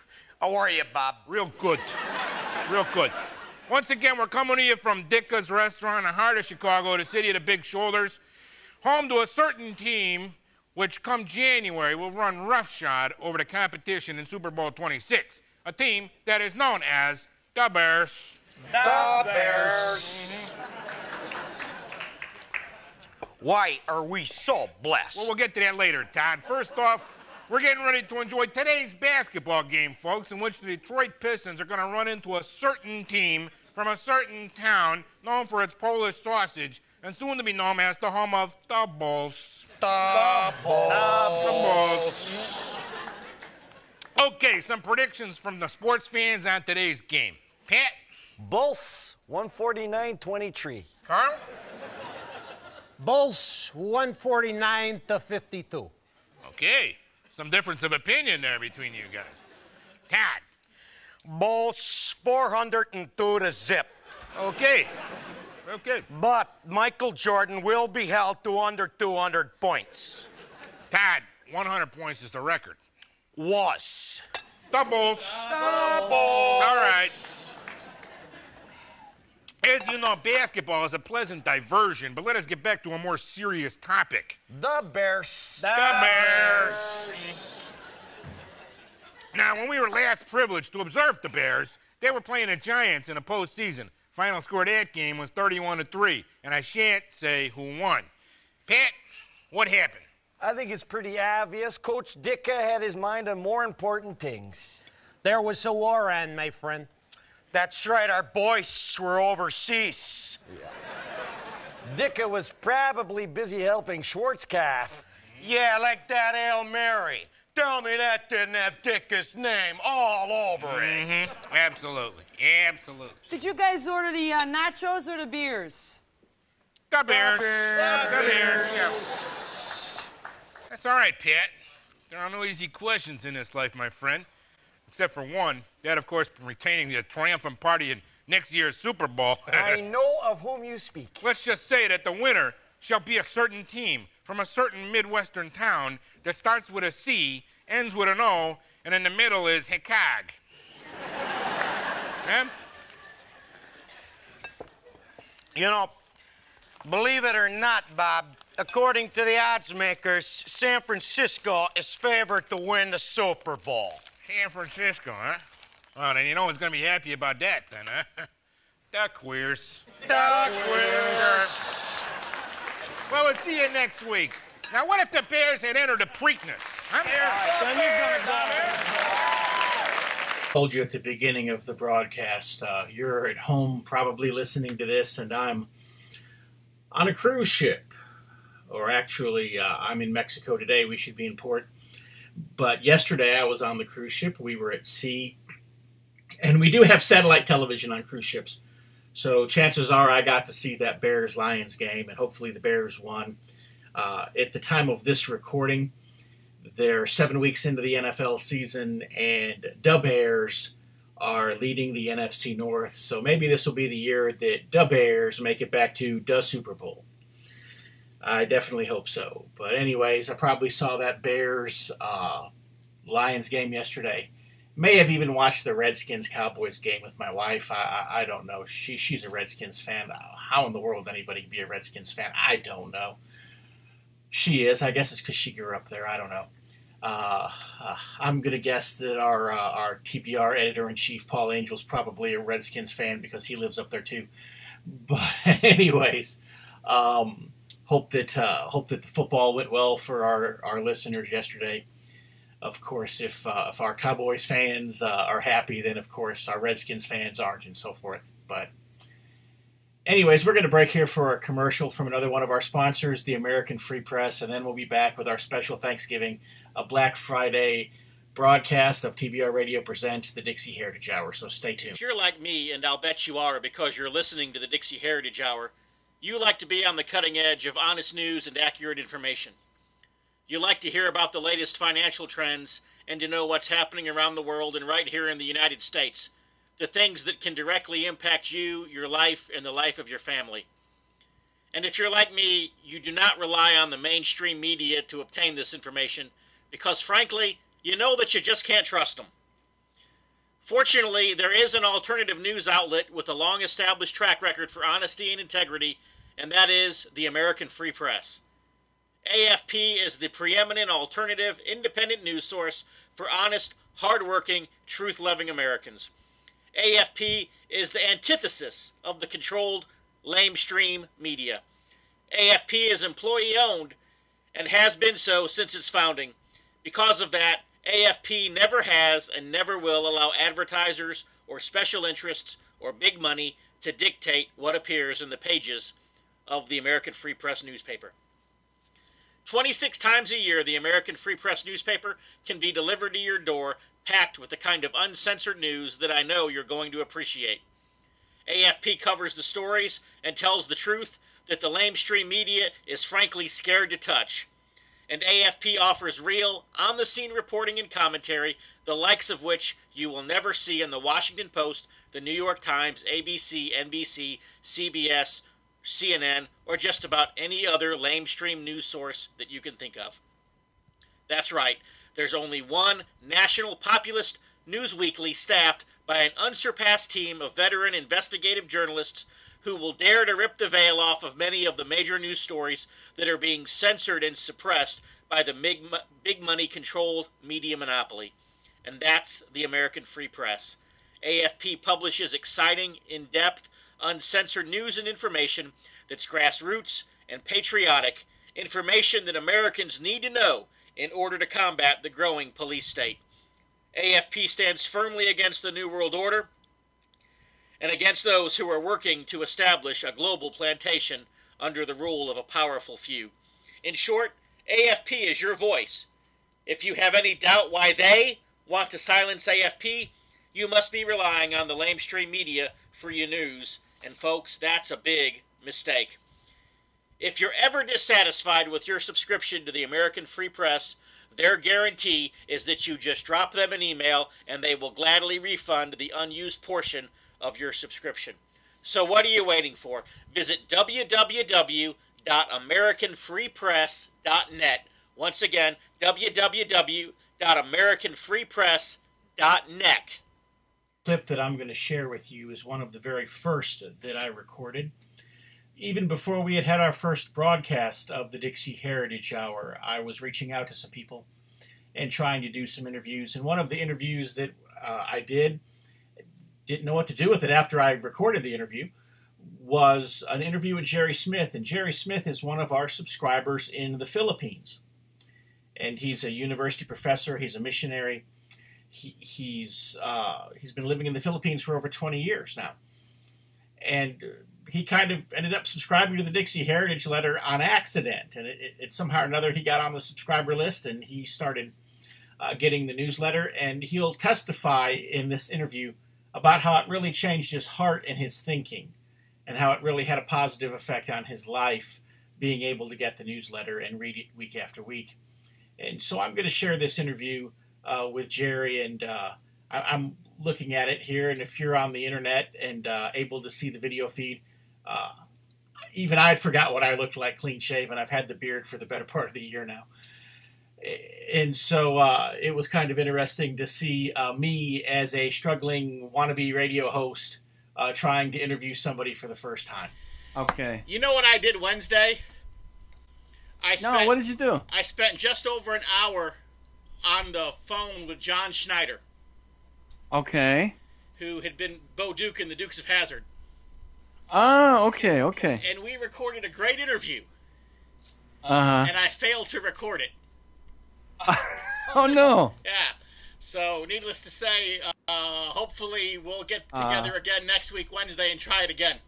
How are you, Bob? Real good. Real good. Once again, we're coming to you from Dicka's Restaurant in the heart of Chicago, the city of the big shoulders, home to a certain team which come January will run roughshod over the competition in Super Bowl 26, a team that is known as the Bears. The Bears. Why are we so blessed? Well, we'll get to that later, Todd. First off, we're getting ready to enjoy today's basketball game, folks, in which the Detroit Pistons are going to run into a certain team from a certain town known for its Polish sausage and soon to be known as the home of the Bulls. The Bulls. Okay, some predictions from the sports fans on today's game. Pat? Bulls, 149-23. Carl? Bulls, 149-52. Okay, some difference of opinion there between you guys. Todd? Bulls, 402-0. Okay. Okay. But Michael Jordan will be held to under 200 points. Todd, 100 points is the record. Was. Doubles. Doubles. All right. As you know, basketball is a pleasant diversion, but let us get back to a more serious topic. The Bears. The Bears. Now, when we were last privileged to observe the Bears, they were playing the Giants in a postseason. Final score of that game was 31-3, and I shan't say who won. Pat, what happened? I think it's pretty obvious. Coach Dicka had his mind on more important things. There was a war on, my friend. That's right, our boys were overseas. Yeah. Dicka was probably busy helping Schwarzkopf. Yeah, like that Hail Mary. Tell me that didn't have Dicka's name all over it. Mm-hmm. Absolutely. Absolutely. Did you guys order the nachos or the beers? The Bears. The Bears. Yeah. That's all right, Pat. There are no easy questions in this life, my friend. Except for one, that, of course, retaining the triumphant party in next year's Super Bowl. I know of whom you speak. Let's just say that the winner shall be a certain team from a certain Midwestern town that starts with a C, ends with an O, and in the middle is Hikag. Yeah? You know, believe it or not, Bob, according to the odds makers, San Francisco is favored to win the Super Bowl. San Francisco, huh? Well, then you know who's going to be happy about that, then, huh? The Queers. The Queers. Well, we'll see you next week. Now, what if the Bears had entered the Preakness? Huh? I told you at the beginning of the broadcast, you're at home probably listening to this, and I'm on a cruise ship. Or actually, I'm in Mexico today. We should be in port. But yesterday I was on the cruise ship. We were at sea. And we do have satellite television on cruise ships. So chances are I got to see that Bears-Lions game, and hopefully the Bears won. At the time of this recording, they're 7 weeks into the NFL season, and the Bears are leading the NFC North. So maybe this will be the year that the Bears make it back to the Super Bowl. I definitely hope so. But anyways, I probably saw that Bears-Lions game yesterday. May have even watched the Redskins-Cowboys game with my wife. I don't know. She's a Redskins fan. How in the world anybody can be a Redskins fan? I don't know. She is. I guess it's because she grew up there. I don't know. I'm going to guess that our TBR editor-in-chief, Paul Angel's probably a Redskins fan because he lives up there too. But anyways, hope that the football went well for our listeners yesterday. Of course, if our Cowboys fans are happy, then of course our Redskins fans aren't, and so forth. But anyways, we're going to break here for a commercial from another one of our sponsors, the American Free Press, and then we'll be back with our special Thanksgiving, a Black Friday broadcast of TBR Radio Presents, the Dixie Heritage Hour. So stay tuned. If you're like me, and I'll bet you are because you're listening to the Dixie Heritage Hour, you like to be on the cutting edge of honest news and accurate information. You like to hear about the latest financial trends and to know what's happening around the world and right here in the United States, the things that can directly impact you, your life, and the life of your family. And if you're like me, you do not rely on the mainstream media to obtain this information because, frankly, you know that you just can't trust them. Fortunately, there is an alternative news outlet with a long-established track record for honesty and integrity, and that is the American Free Press. AFP is the preeminent alternative, independent news source for honest, hard-working, truth-loving Americans. AFP is the antithesis of the controlled, lamestream media. AFP is employee-owned and has been so since its founding. Because of that, AFP never has and never will allow advertisers or special interests or big money to dictate what appears in the pages of the American Free Press newspaper. 26 times a year, the American Free Press newspaper can be delivered to your door, packed with the kind of uncensored news that I know you're going to appreciate. AFP covers the stories and tells the truth that the lamestream media is frankly scared to touch. And AFP offers real, on-the-scene reporting and commentary, the likes of which you will never see in the Washington Post, the New York Times, ABC, NBC, CBS, CNN, or just about any other lamestream news source that you can think of. That's right, there's only one national populist news weekly staffed by an unsurpassed team of veteran investigative journalists who will dare to rip the veil off of many of the major news stories that are being censored and suppressed by the big money controlled media monopoly. And that's the American Free Press. AFP publishes exciting, in-depth, uncensored news and information that's grassroots and patriotic, information that Americans need to know in order to combat the growing police state. AFP stands firmly against the New World Order and against those who are working to establish a global plantation under the rule of a powerful few. In short, AFP is your voice. If you have any doubt why they want to silence AFP, you must be relying on the lamestream media for your news. And folks, that's a big mistake. If you're ever dissatisfied with your subscription to the American Free Press, their guarantee is that you just drop them an email and they will gladly refund the unused portion of your subscription. So what are you waiting for? Visit www.americanfreepress.net. Once again, www.americanfreepress.net. Clip that I'm going to share with you is one of the very first that I recorded. Even before we had our first broadcast of the Dixie Heritage Hour, I was reaching out to some people and trying to do some interviews. And one of the interviews that I didn't know what to do with it after I recorded the interview, was an interview with Jerry Smith. And Jerry Smith is one of our subscribers in the Philippines. And he's a university professor. He's a missionary. He's been living in the Philippines for over 20 years now. And he kind of ended up subscribing to the Dixie Heritage Letter on accident. And it somehow or another he got on the subscriber list and he started getting the newsletter, and he'll testify in this interview about how it really changed his heart and his thinking, and how it really had a positive effect on his life, being able to get the newsletter and read it week after week. And so I'm going to share this interview with Jerry, and I'm looking at it here, and if you're on the internet and able to see the video feed, even I had forgot what I looked like clean shaven. I've had the beard for the better part of the year now. And so it was kind of interesting to see me as a struggling wannabe radio host trying to interview somebody for the first time. Okay. You know what I did Wednesday? No, what did you do? I spent just over an hour on the phone with John Schneider. Okay. Who had been Bo Duke in the Dukes of Hazzard. Oh, okay, okay. And we recorded a great interview. Uh-huh. And I failed to record it. Oh, no. Yeah. So, needless to say, hopefully we'll get together again next week, Wednesday, and try it again.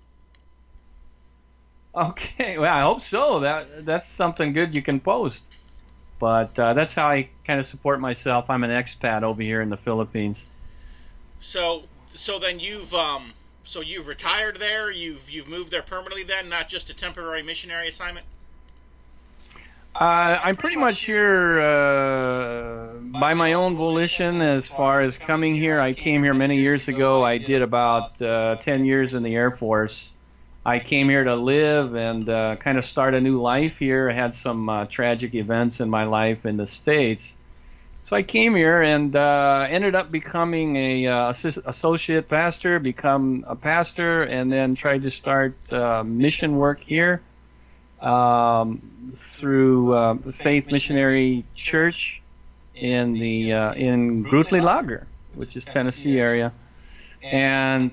Okay, well, I hope so. That's something good you can post. But that's how I kind of support myself. I'm an expat over here in the Philippines. So then you've retired there. You've moved there permanently then, not just a temporary missionary assignment. I'm pretty much here by my own volition. As far as coming here, I came here many years ago. I did about 10 years in the Air Force. I came here to live and kind of start a new life here. I had some tragic events in my life in the States. So I came here and ended up becoming a associate pastor, become a pastor, and then tried to start mission work here through Faith Missionary Church in Grootly Lager, which is Tennessee area, and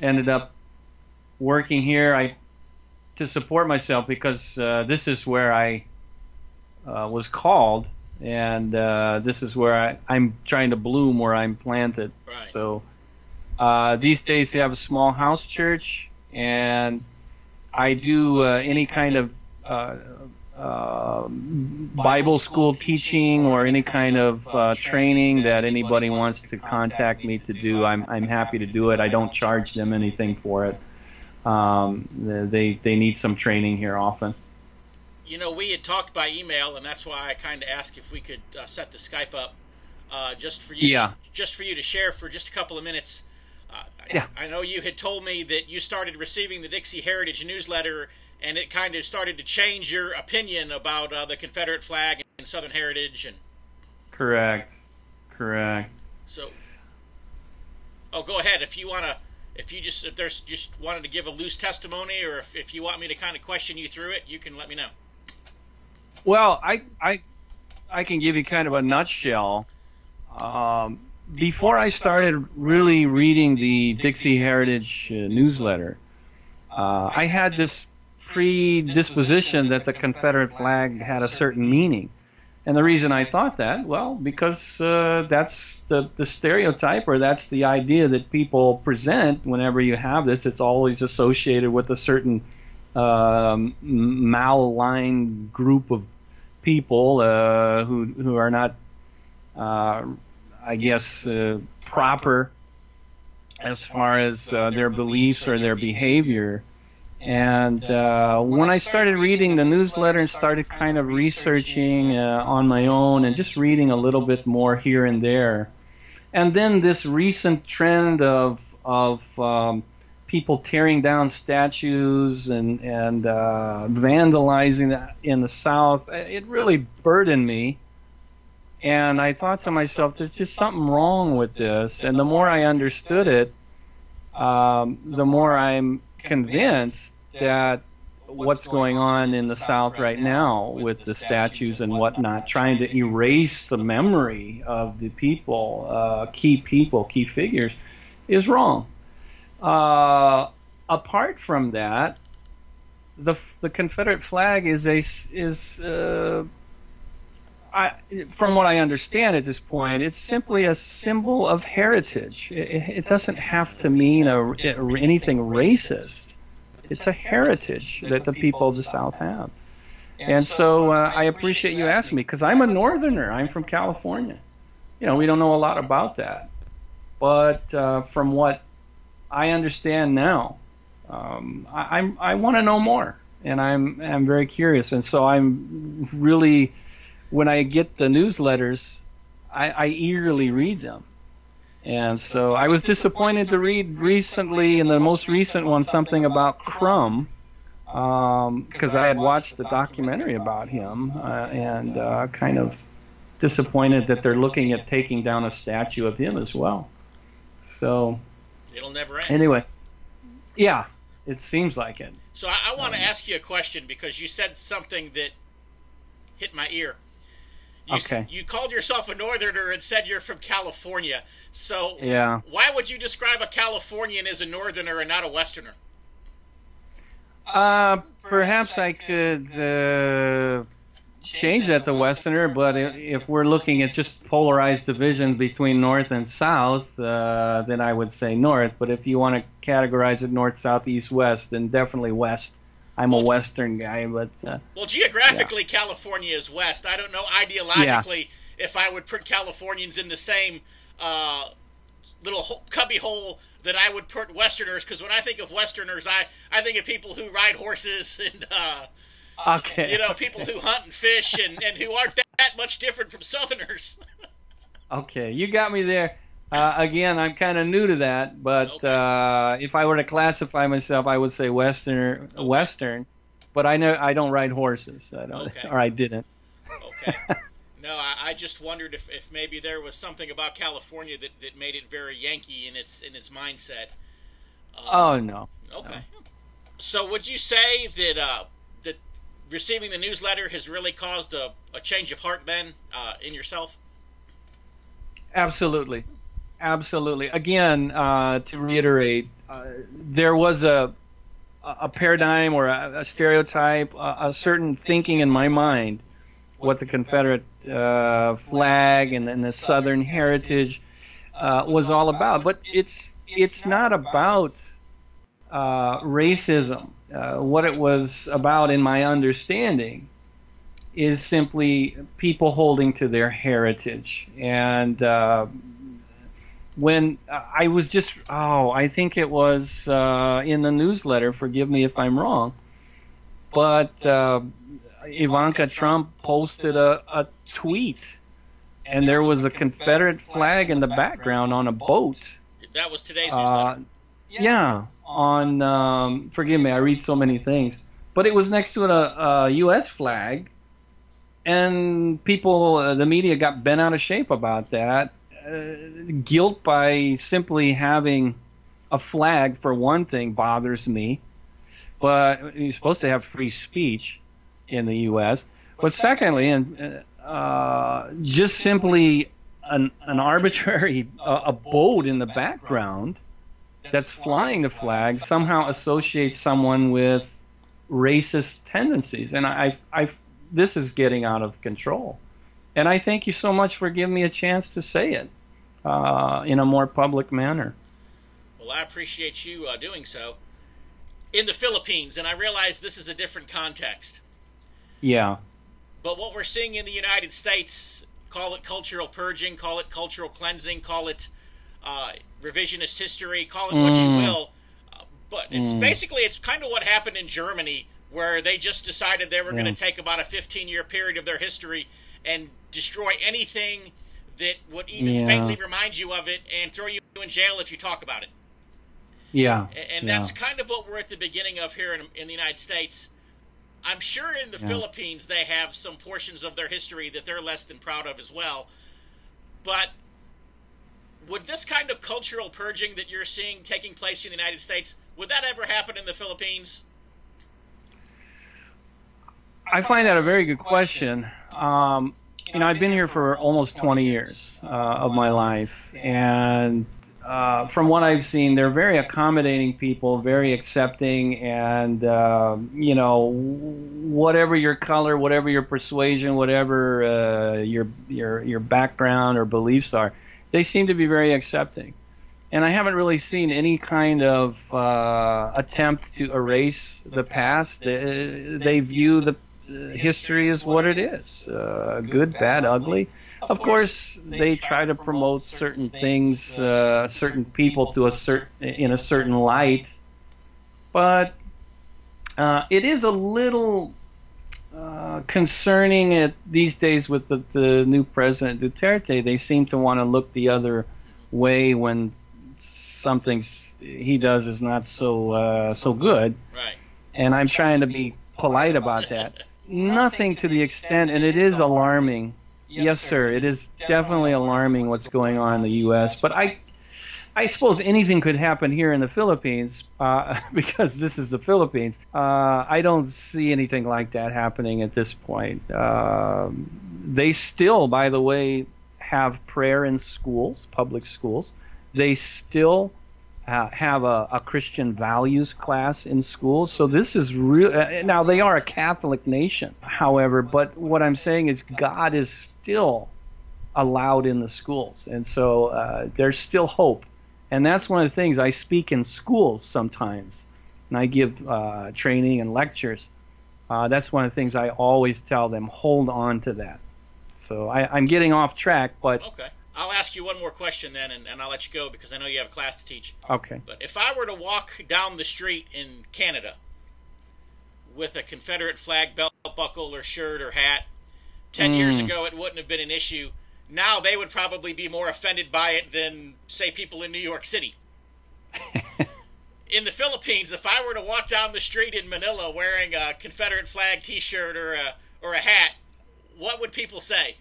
ended up working here to support myself because this is where I was called. And this is where I'm trying to bloom, where I'm planted. Right. So these days they have a small house church, and I do any kind of Bible school teaching or any kind of training that anybody wants to contact me to do. I'm happy to do it. I don't charge them anything for it. They need some training here often. You know, we had talked by email, and that's why I kind of asked if we could set the Skype up just for you. Yeah. Just for you to share for just a couple of minutes. Yeah. I know you had told me that you started receiving the Dixie Heritage newsletter, and it kind of started to change your opinion about the Confederate flag and Southern heritage. And Correct. so, go ahead if you want to. If there's just wanted to give a loose testimony, or if you want me to kind of question you through it, you can let me know. Well, I can give you kind of a nutshell. Before I started really reading the Dixie Heritage newsletter, I had this predisposition that the Confederate flag had a certain meaning. And the reason I thought that, well, because that's the stereotype, or that's the idea that people present whenever you have this. It's always associated with a certain malaligned group of people who are not, I guess, proper as far as their beliefs or their behavior. And when I started reading the newsletter and started kind of researching on my own and just reading a little bit more here and there, and then this recent trend of people tearing down statues and vandalizing in the South, it really burdened me. And I thought to myself, there's just something wrong with this. And the more I understood it, the more I'm convinced that what's going on in the South right now with the statues and whatnot, trying to erase the memory of the people, key figures, is wrong. Apart from that, the Confederate flag from what I understand at this point, it's simply a symbol of heritage. It doesn't have to mean anything racist. It's a heritage that the people of the South have. And so I appreciate you asking me, because I'm a northerner. I'm from California. You know, we don't know a lot about that. But from what I understand now, I want to know more, and I'm very curious. And so I'm really, when I get the newsletters, I eagerly read them. And so I was disappointed to read recently, in the most recent one, something about Crumb, because I had watched the documentary about him, and kind of disappointed that they're looking at taking down a statue of him as well. So it'll never end. Anyway, yeah, it seems like it. So I want to ask you a question, because you said something that hit my ear. You called yourself a northerner and said you're from California. So yeah. Why would you describe a Californian as a northerner and not a westerner? Perhaps I could change that to westerner, but if we're looking at just polarized divisions between north and south, then I would say north. But if you want to categorize it north, south, east, west, then definitely west. I'm a western guy, but well, geographically, yeah. California is west. I don't know ideologically if I would put Californians in the same little cubby hole that I would put westerners, because when I think of westerners, I think of people who ride horses and you know, people who hunt and fish and who aren't that much different from southerners. Okay, you got me there. Again, I'm kind of new to that, but if I were to classify myself, I would say Western. But I know I don't ride horses, or I didn't. Okay. No, I just wondered if maybe there was something about California that made it very Yankee in its mindset. Oh no. Okay. No. So would you say that that receiving the newsletter has really caused a change of heart then in yourself? Absolutely. Absolutely. Again, to reiterate, there was a paradigm or a stereotype, a certain thinking in my mind, what the Confederate flag and the Southern heritage was all about. But it's not about racism. What it was about, in my understanding, is simply people holding to their heritage. And when I was just, I think it was in the newsletter, forgive me if I'm wrong, but Ivanka Trump posted a tweet, and there was a Confederate flag in the background on a boat. That was today's newsletter. Yeah, on, forgive me, I read so many things, but it was next to a U.S. flag, and people, the media got bent out of shape about that. Guilt by simply having a flag, for one thing, bothers me, but you're supposed to have free speech in the U.S. But secondly, and just simply an arbitrary a boat in the background that's flying the flag somehow associates someone with racist tendencies, and this is getting out of control. And I thank you so much for giving me a chance to say it in a more public manner. Well, I appreciate you doing so. In the Philippines, and I realize this is a different context. Yeah. But what we're seeing in the United States, call it cultural purging, call it cultural cleansing, call it revisionist history, call it what you will. But it's basically, it's kind of what happened in Germany, where they just decided they were going to take about a 15-year period of their history and destroy anything that would even faintly remind you of it and throw you in jail if you talk about it. Yeah. And that's kind of what we're at the beginning of here in the United States. I'm sure in the Philippines they have some portions of their history that they're less than proud of as well. But would this kind of cultural purging that you're seeing taking place in the United States, would that ever happen in the Philippines? I find that a very good question. I've been here for almost 20 years of my life, and from what I've seen, they're very accommodating people, very accepting, and whatever your color, whatever your persuasion, whatever your background or beliefs are, they seem to be very accepting. And I haven't really seen any kind of attempt to erase the past. They view history is what it is. Good, bad, ugly. Of course, they try to promote certain things, certain people in a certain light, but it is a little concerning these days with the new President Duterte. They seem to want to look the other way when something he does is not so good. Right. And I'm trying to be polite about that. Nothing to the extent, and it is alarming. Yes, sir. It is definitely alarming what's going on in the U.S. But I suppose anything could happen here in the Philippines because this is the Philippines. I don't see anything like that happening at this point. They still, by the way, have prayer in schools, public schools. They still have a Christian values class in schools. So this is real. Now, they are a Catholic nation, however, but what I'm saying is God is still allowed in the schools. And so there's still hope. And that's one of the things I speak in schools sometimes. And I give training and lectures. That's one of the things I always tell them, hold on to that. So I'm getting off track, but... Okay. I'll ask you one more question then, and I'll let you go because I know you have a class to teach. Okay. But if I were to walk down the street in Canada with a Confederate flag belt buckle or shirt or hat, 10 years ago it wouldn't have been an issue. Now they would probably be more offended by it than, say, people in New York City. In the Philippines, if I were to walk down the street in Manila wearing a Confederate flag T-shirt or a hat, what would people say?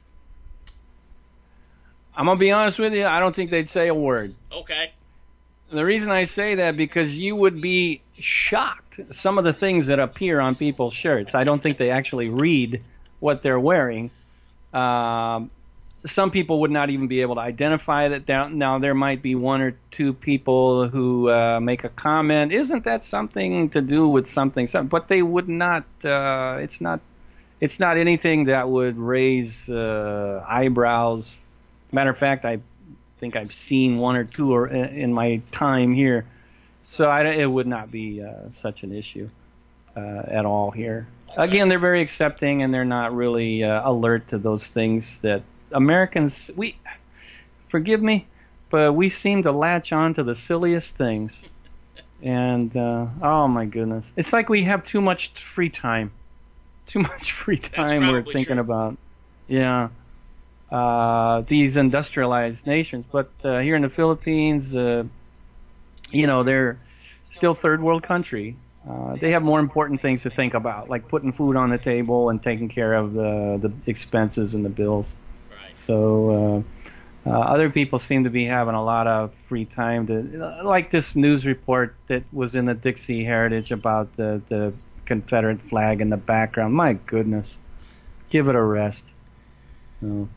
I'm going to be honest with you, I don't think they'd say a word. Okay. The reason I say that, because you would be shocked some of the things that appear on people's shirts. I don't think they actually read what they're wearing. Some people would not even be able to identify that. Now, there might be one or two people who make a comment, isn't that something to do with something? But they would not, it's not anything that would raise eyebrows. Matter of fact, I think I've seen one or two in my time here, so it would not be such an issue at all here. Again, they're very accepting, and they're not really alert to those things that Americans, forgive me, but we seem to latch on to the silliest things. And, oh my goodness. It's like we have too much free time. Too much free time we're thinking about. Yeah. These industrialized nations. But here in the Philippines, they're still third world country. They have more important things to think about, like putting food on the table and taking care of the expenses and the bills. Right. So other people seem to be having a lot of free time to, like this news report that was in the Dixie Heritage about the Confederate flag in the background. My goodness, give it a rest. So,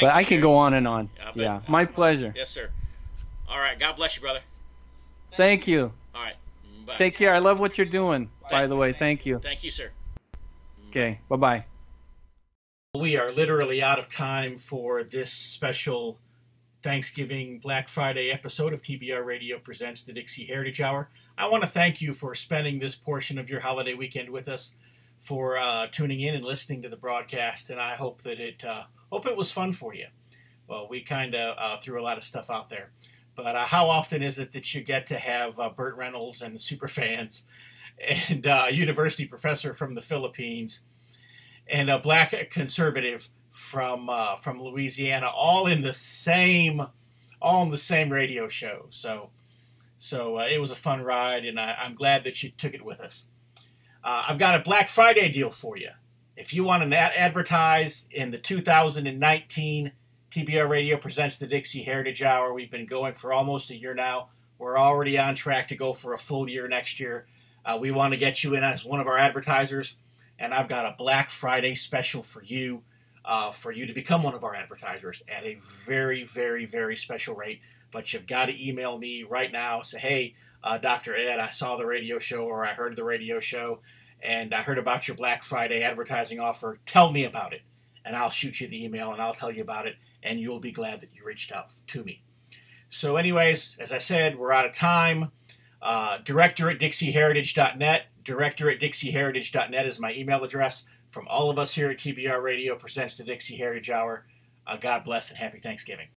but I could go on and on. Yeah, my pleasure. Yes, sir. All right. God bless you, brother. Thank you. All right. Bye. Take care. I love what you're doing, by the way. Thank you. Thank you, sir. Okay. Bye-bye. We are literally out of time for this special Thanksgiving Black Friday episode of TBR Radio Presents the Dixie Heritage Hour. I want to thank you for spending this portion of your holiday weekend with us, for tuning in and listening to the broadcast, and I hope that it was fun for you. Well, we kind of threw a lot of stuff out there, but how often is it that you get to have Burt Reynolds and the Superfans and a university professor from the Philippines and a black conservative from Louisiana all in the same radio show? So it was a fun ride, and I'm glad that you took it with us. I've got a Black Friday deal for you. If you want to advertise in the 2019 TBR Radio Presents the Dixie Heritage Hour, we've been going for almost a year now. We're already on track to go for a full year next year. We want to get you in as one of our advertisers, and I've got a Black Friday special for you to become one of our advertisers at a very, very, very special rate. But you've got to email me right now. Say, hey, Dr. Ed, I saw the radio show, or I heard the radio show, and I heard about your Black Friday advertising offer. Tell me about it, and I'll shoot you the email, and I'll tell you about it, and you'll be glad that you reached out to me. So anyways, as I said, we're out of time. Director at DixieHeritage.net, Director at DixieHeritage.net is my email address. From all of us here at TBR Radio Presents the Dixie Heritage Hour, God bless and happy Thanksgiving.